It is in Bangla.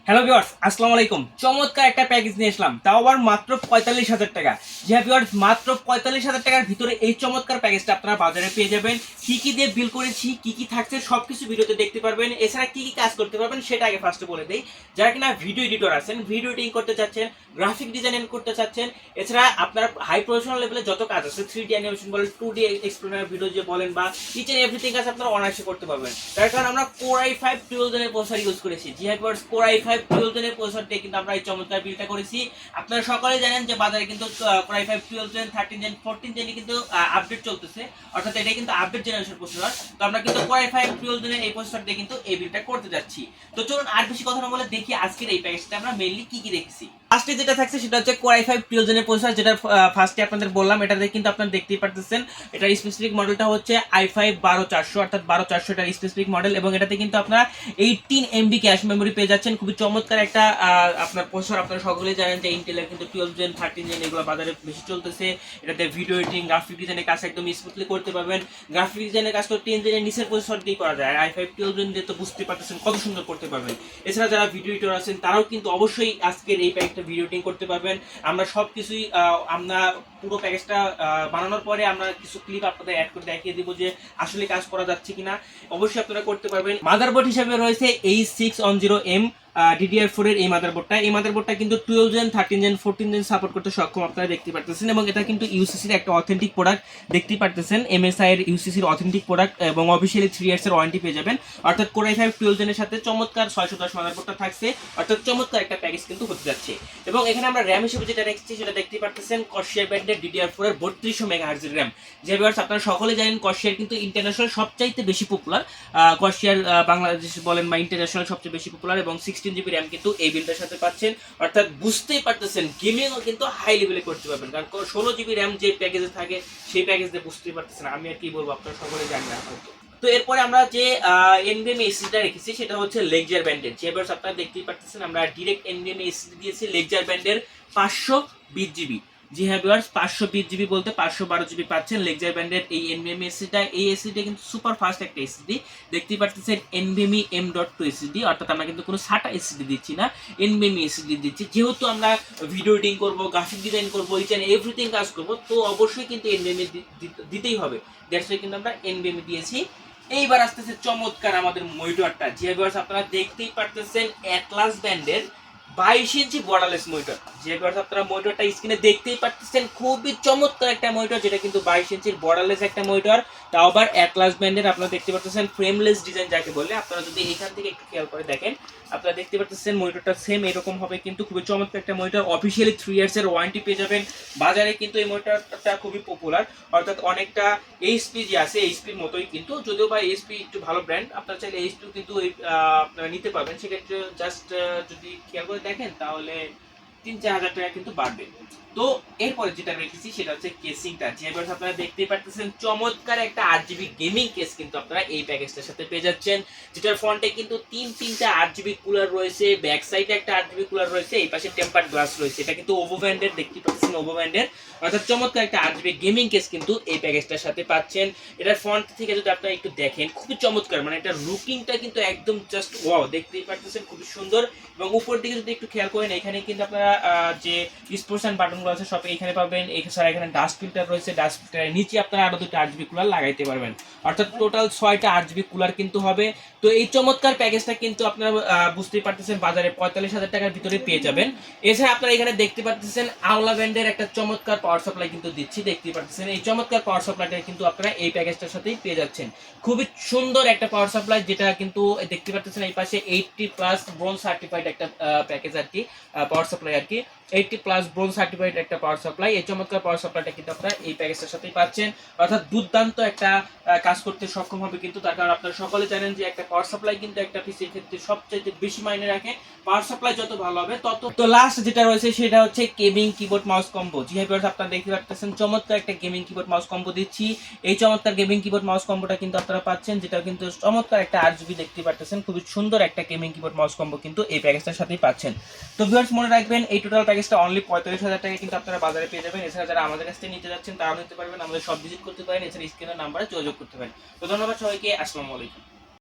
হ্যালো ভিউয়ার্স, আসসালামু আলাইকুম। চমৎকার একটা প্যাকেজ নিয়ে আসলাম, তাও আবার মাত্র 45,000 টাকা। জি হ্যাঁ ভিউয়ার্স, মাত্র 45,000 টাকার ভিতরে এই চমৎকার প্যাকেজটা আপনারা বাজারে পেয়ে যাবেন। কি কি দিয়ে বিল করেছি, কি কি থাকছে সবকিছু ভিডিওতে দেখতে পারবেন। এছাড়া কি কি কাজ করতে পারবেন সেটা আগে ফার্স্টে বলে দেই। যারা কিনা ভিডিও এডিটর আছেন, ভিডিও এডিটিং করতে চাচ্ছেন, গ্রাফিক ডিজাইনিং করতে চাচ্ছেন, এছাড়া আপনার হাই প্রফেশনাল লেভেলে যত কাজ আছে, 3D অ্যানিমেশন বলেন, 2D এক্সপ্লোরার ভিডিও যে বলেন, বা ইচ এন্ড এভরিথিং কাজ আপনারা অনায়াসে করতে পারবেন। তার কারণ আমরা Core i5 12 জেনের প্রসেসর ইউজ করেছি। জি হ্যাঁ ভিউয়ার্স, Core i5 12 জেনের প্রসেসর দিয়ে কিন্তু আমরা এই চমৎকার বিলটা করেছি। আপনারা সকলেই জানেন যে বাজারে কিন্তু Core i5 12 জেন, 13 জেন, 14 জেনে কিন্তু আপডেট চলতেছে, অর্থাৎ এটা কিন্তু আপডেট জেনারেশন প্রসেসর। তো আমরা কিন্তু Core i5 12 জেনের এই প্রসেসর দিয়ে কিন্তু এই বিলটা করতে যাচ্ছি। তো চলুন আর বেশি কথা না বলে দেখি আজকের এই প্যাকেজটা আমরা মেইনলি কি কি রেখেছি। ফার্স্টে যেটা থাকছে সেটা হচ্ছে Core i5 12 জেনের প্রসেসর, যেটা ফার্স্টে আপনাদের বললাম। এটাতে কিন্তু আপনারা দেখতেই পারতেছেন এটার স্পেসিফিক মডেলটা হচ্ছে i5 12400, অর্থাৎ 12400 এটার স্পেসিফিক মডেল, এবং এটাতে কিন্তু আপনারা 18 MB ক্যাশ মেমোরি পেয়ে যাচ্ছেন। খুবই চমৎকার একটা আপনার প্রসেসর। আপনারা সকলেই জানেন যে ইন্টেলের কিন্তু 12 জেন, 13 জেন এগুলো বাজারে বেশি চলতেছে। এটাতে ভিডিও এডিটিং, গ্রাফিক ডিজাইনের কাজ একদম স্মুথলি করতে পারবেন। গ্রাফিক ডিজাইনের কাজ তো 10 জেনের নিচের প্রসেসর দিয়ে করা যায়, i5 12 জেন দিয়ে তো বুঝতে পারতেছেন কত সুন্দর করতে পারবেন। এছাড়া যারা ভিডিও এডিটর আছেন তারাও কিন্তু অবশ্যই আজকের এই প্যাকেজটা ভিডিও এডিটিং করতে পারবেন। আমরা সবকিছুই আমরা পুরো প্যাকেজটা বানানোর পরে আমরা কিছু ক্লিপ আপনাদের অ্যাড করে দেখিয়ে দিব যে আসলে কাজ করা যাচ্ছে কিনা। অবশ্যই আপনারা করতে পারবেন। মাদারবোর্ড হিসেবে রয়েছে H610M DDR4 এর এই মাদারবোর্ডটা কিন্তু 12 জেন, 13 জেন, 14 জেন সাপোর্ট করতে সক্ষম, আপনারা দেখতে পারতেছেন। এবং এটা কিন্তু ইউসিসির একটা অথেন্টিক প্রোডাক্ট, দেখতে পারতেছেন MSI এর ইউসিসির অথেন্টিক প্রোডাক্ট, এবং অফিশিয়ালি 3 ইয়ার্স এর ওয়ারেন্টি পেয়ে যাবেন। অর্থাৎ Core i5 12 জেনের সাথে চমৎকার 610 মাদারবোর্ডটা থাকছে, অর্থাৎ চমৎকার একটা প্যাকেজ কিন্তু হতে যাচ্ছে। এবং এখানে আমরা র্যাম হিসেবে যেটা রেখেছি সেটা দেখতে পারতেছেন Corsair ব্র্যান্ডের DDR4 এর 3200 মেগাহার্জ এর র্যাম। যে ভিউয়ার্স, আপনারা সকলে জানেন Corsair কিন্তু ইন্টারন্যাশনাল সবচাইতে বেশি পপুলার। Corsair বাংলাদেশ বলেন বা ইন্টারন্যাশনাল সবচেয়ে বেশি পপুলার, এবং 16 জিবি র্যাম কিন্তু এই বিলটার সাথে পাচ্ছেন। অর্থাৎ বুঝতেই পারতেছেন গেমিংও কিন্তু হাই লেভেলে করতে পারবেন, কারণ 16 জিবি র্যাম যে প্যাকেজে থাকে সেই প্যাকেজ দিয়ে বুঝতেই পারতেছেন। আমি আর কি বলবো, আপনারা সকলে জানেন হয়তো। তো এরপরে আমরা যে NVMe এসএসডিটা রেখেছি সেটা হচ্ছে লেকজার ব্র্যান্ডের। যে এবার আপনারা দেখতেই পাচ্ছেন আমরা ডিরেক্ট NVMe এসএসডি দিয়েছি লেকজার ব্র্যান্ডের 520 জিবি। জি হ্যাঁ ভিউয়ার্স, 520 জিবি বলতে 512 জিবি পাচ্ছেন লেকজার ব্র্যান্ডের এই NVMe এসএসডিটা। এই এসএসডিটা কিন্তু সুপার ফাস্ট একটা এসএসডি, দেখতেই পাচ্ছেন NVMe M.2 এসএসডি, অর্থাৎ আমরা কিন্তু কোনো SATA এসএসডি দিচ্ছি না, NVMe এসএসডি দিচ্ছি। যেহেতু আমরা ভিডিও এডিটিং করব, গ্রাফিক ডিজাইন করব, ইচ এন্ড এভরিথিং কাজ করব, তো অবশ্যই কিন্তু NVMe দিতেই হবে। দ্যাটস ওয়াই কিন্তু আমরা NVMe দিয়েছি। এইবার আসতেছে চমৎকার আমাদের মনিটরটা। যে ভিউয়ার্স, আপনারা দেখতেই পারতেছেন অ্যাটলাস ব্র্যান্ডের 22 ইঞ্চি বর্ডারলেস মনিটর। যে ভিউয়ার্স, আপনারা মনিটরটা স্ক্রিনে দেখতেই পারতেছেন, খুবই চমৎকার একটা মনিটর, যেটা কিন্তু 22 ইঞ্চির বর্ডারলেস একটা মনিটর, তাও আবার অ্যাটলাস ব্র্যান্ডের। আপনারা দেখতে পারতেছেন ফ্রেমলেস ডিজাইন যাকে বলে। আপনারা যদি এখান থেকে একটু খেয়াল করে দেখেন, আপনারা দেখতে পারতেছেন মনিটরটা সেম এরকম হবে, কিন্তু খুবই চমৎকার একটা মনিটর। অফিশিয়ালি 3 ইয়ার্স এর ওয়ারেন্টি পেয়ে যাবেন। বাজারে কিন্তু এই মনিটরটা খুবই পপুলার, অর্থাৎ অনেকটা এইচপি যে আছে এইচপির মতোই, কিন্তু যদিও বা এইচপি একটু ভালো ব্র্যান্ড, আপনারা চাইলে এইচপিও কিন্তু আপনারা নিতে পারবেন। সেক্ষেত্রে জাস্ট যদি খেয়াল করে দেখেন তাহলে 3-4 হাজার টাকা কিন্তু বাড়বে। তো এরপরে যেটা রেখেছি সেটা হচ্ছে কেসিংটা। যে এবার আপনারা দেখতেই পাচ্ছেন চমৎকার একটা 8GB গেমিং কেস কিন্তু আপনারা এই প্যাকেজটার সাথে পেয়ে যাচ্ছেন, যেটার ফ্রন্টে কিন্তু তিনটা 8GB কুলার রয়েছে, ব্যাক সাইডে একটা 8GB কুলার রয়েছে, এই পাশে টেম্পারড গ্লাস রয়েছে। এটা কিন্তু ওভো ব্র্যান্ডের, দেখতে পাচ্ছেন ওভো ব্র্যান্ডের। অর্থাৎ চমৎকার একটা 8GB গেমিং কেস কিন্তু এই প্যাকেজটার সাথে পাচ্ছেন। এটার ফ্রন্ট থেকে যদি আপনারা একটু দেখেন, খুবই চমৎকার, মানে এটা লুকিংটা কিন্তু একদম জাস্ট ওয়াও, দেখতেই পাচ্ছেন খুবই সুন্দর। এবং উপর দিকে যদি একটু খেয়াল করেন, এখানে কিন্তু আপনারা যে স্পোর্টস অ্যান্ড বাটনগুলো আছে সব এখানে পাবেন। এছাড়া এখানে ডাস্ট ফিল্টার রয়েছে, ডাস্ট ফিল্টারের নিচে আপনারা আরো 2টা 8GB কুলার লাগাইতে পারবেন, অর্থাৎ টোটাল 6টা 8GB কুলার কিন্তু হবে। তো এই চমৎকার প্যাকেজটা কিন্তু আপনারা বুঝতেই পারতেছেন বাজারে 45,000 টাকার ভিতরে পেয়ে যাবেন। এছাড়া আপনারা এখানে দেখতে পাচ্ছেন আওলা ব্র্যান্ডের একটা চমৎকার পাওয়ার সাপ্লাই কিন্তু দিচ্ছি, দেখতে পাচ্ছেন এই চমৎকার পাওয়ার সাপ্লাইটা কিন্তু আপনারা এই প্যাকেজটার সাথেই পেয়ে যাচ্ছেন। খুবই সুন্দর একটা পাওয়ার সাপ্লাই, যেটা কিন্তু দেখতে পাচ্ছেন এই পাশে 80+ ব্রোঞ্জ সার্টিফাইড একটা প্যাকেজ আর কি, পাওয়ার সাপ্লাই আর কি, 80+ ব্রোঞ্জ সার্টিফাইড একটা পাওয়ার সাপ্লাই। এই চমৎকার পাওয়ার সাপ্লাইটা কিন্তু আপনারা এই প্যাকেজটার সাথেই পাচ্ছেন, অর্থাৎ দুর্দান্ত একটা কাজ করতে সক্ষম হবে কিন্তু। তার কারণ আপনারা সকলে জানেন যে একটা পাওয়ার সাপ্লাই কিন্তু একটা পিসির ক্ষেত্রে সবচেয়ে বেশি মাইনে রাখে। পাওয়ার সাপ্লাই যত ভালো হবে তত। তো লাস্ট যেটা রয়েছে সেটা হচ্ছে গেমিং কিবোর্ড মাউস কম্বো। জি হ্যাঁ ভিউয়ার্স, আপনারা দেখতে পাচ্ছেন চমৎকার একটা গেমিং কিবোর্ড মাউস কম্বো দিচ্ছি। এই চমৎকার গেমিং কিবোর্ড মাউস কম্বোটা কিন্তু আপনারা পাচ্ছেন, যেটা কিন্তু চমৎকার একটা 8GB, দেখতে পাচ্ছেন খুবই সুন্দর একটা গেমিং কিবোর্ড মাউস কম্বো কিন্তু এই প্যাকেজটার সাথেই পাচ্ছেন। তো ভিউয়ার্স, মনে রাখবেন এই টোটাল প্যাকেজটা অনলি 45,000 টাকা কিন্তু আপনারা বাজারে পেয়ে যাবেন। এছাড়া যারা আমাদের কাছ থেকে নিতে যাচ্ছেন তারাও নিতে পারবেন, আমাদের সব ভিজিট করতে পারেন, এছাড়া স্ক্রিনের নাম্বারে যোগাযোগ করতে পারেন। তো ধন্যবাদ সবাইকে, আসসালামু আলাইকুম।